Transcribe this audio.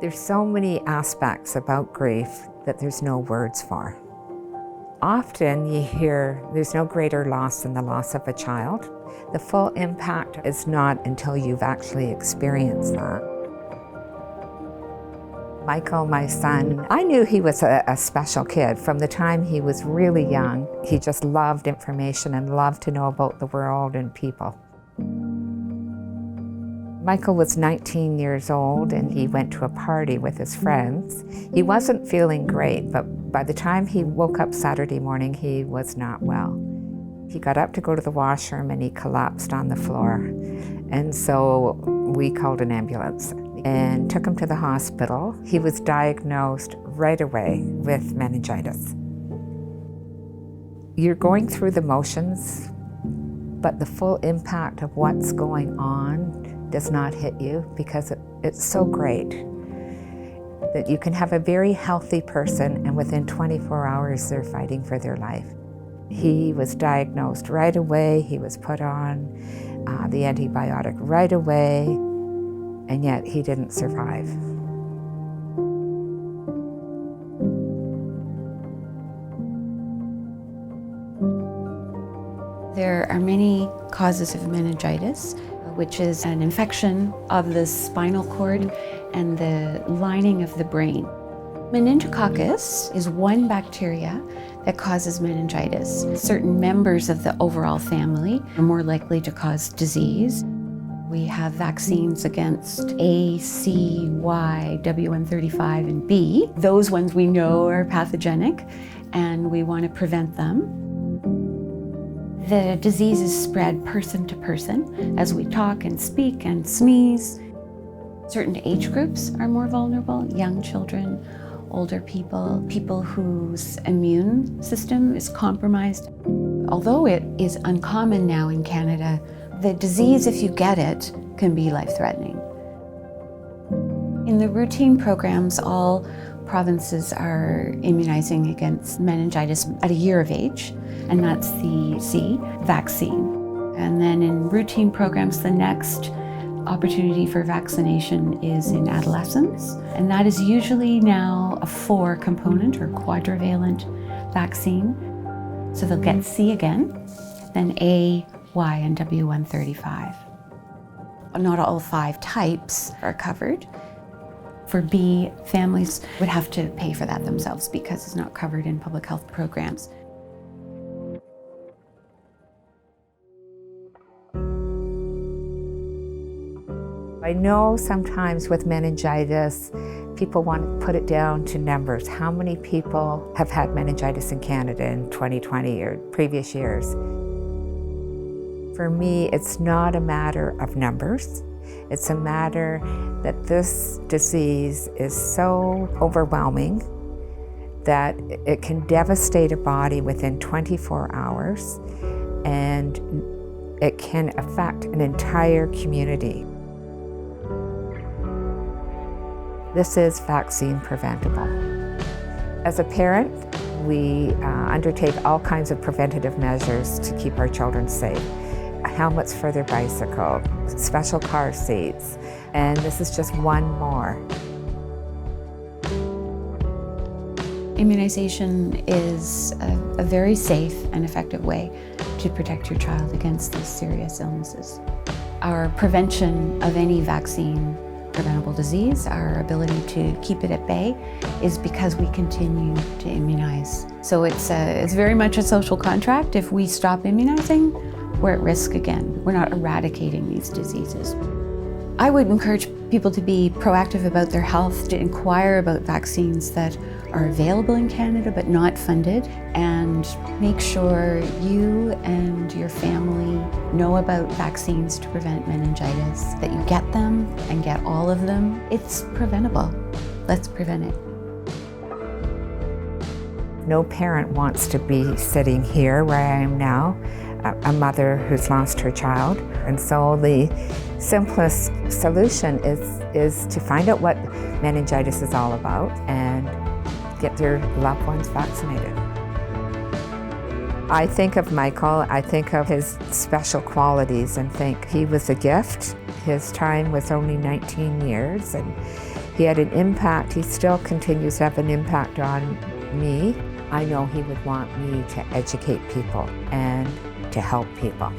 There's so many aspects about grief that there's no words for. Often you hear there's no greater loss than the loss of a child. The full impact is not until you've actually experienced that. Michael, my son, I knew he was a special kid from the time he was really young. He just loved information and loved to know about the world and people. Michael was 19 years old and he went to a party with his friends. He wasn't feeling great, but by the time he woke up Saturday morning, he was not well. He got up to go to the washroom and he collapsed on the floor. And so we called an ambulance and took him to the hospital. He was diagnosed right away with meningitis. You're going through the motions, but the full impact of what's going on does not hit you because it's so great that you can have a very healthy person and within 24 hours they're fighting for their life. He was diagnosed right away, he was put on the antibiotic right away, and yet he didn't survive. There are many causes of meningitis, which is an infection of the spinal cord and the lining of the brain. Meningococcus is one bacteria that causes meningitis. Certain members of the overall family are more likely to cause disease. We have vaccines against A, C, Y, W135, and B. Those ones we know are pathogenic, and we want to prevent them. The disease is spread person to person as we talk and speak and sneeze. Certain age groups are more vulnerable, young children, older people, people whose immune system is compromised. Although it is uncommon now in Canada, the disease, if you get it, can be life-threatening. In the routine programs, all provinces are immunizing against meningitis at a year of age, and that's the C, vaccine. And then in routine programs, the next opportunity for vaccination is in adolescence, and that is usually now a 4-component or quadrivalent vaccine. So they'll get C again, then A, Y, and W135. Not all 5 types are covered. For B, families would have to pay for that themselves because it's not covered in public health programs. I know sometimes with meningitis, people want to put it down to numbers. How many people have had meningitis in Canada in 2020 or previous years? For me, it's not a matter of numbers. It's a matter that this disease is so overwhelming that it can devastate a body within 24 hours and it can affect an entire community. This is vaccine-preventable. As a parent, we undertake all kinds of preventative measures to keep our children safe. Helmets for their bicycle, special car seats, and this is just one more. Immunization is a very safe and effective way to protect your child against these serious illnesses. Our prevention of any vaccine-preventable disease, our ability to keep it at bay, is because we continue to immunize. So it's very much a social contract. If we stop immunizing, we're at risk again. We're not eradicating these diseases. I would encourage people to be proactive about their health, to inquire about vaccines that are available in Canada but not funded, and make sure you and your family know about vaccines to prevent meningitis, that you get them and get all of them. It's preventable. Let's prevent it. No parent wants to be sitting here where I am now, a mother who's lost her child. And so the simplest solution is to find out what meningitis is all about and get their loved ones vaccinated. I think of Michael, I think of his special qualities and think he was a gift. His time was only 19 years and he had an impact. He still continues to have an impact on me. I know he would want me to educate people and to help people.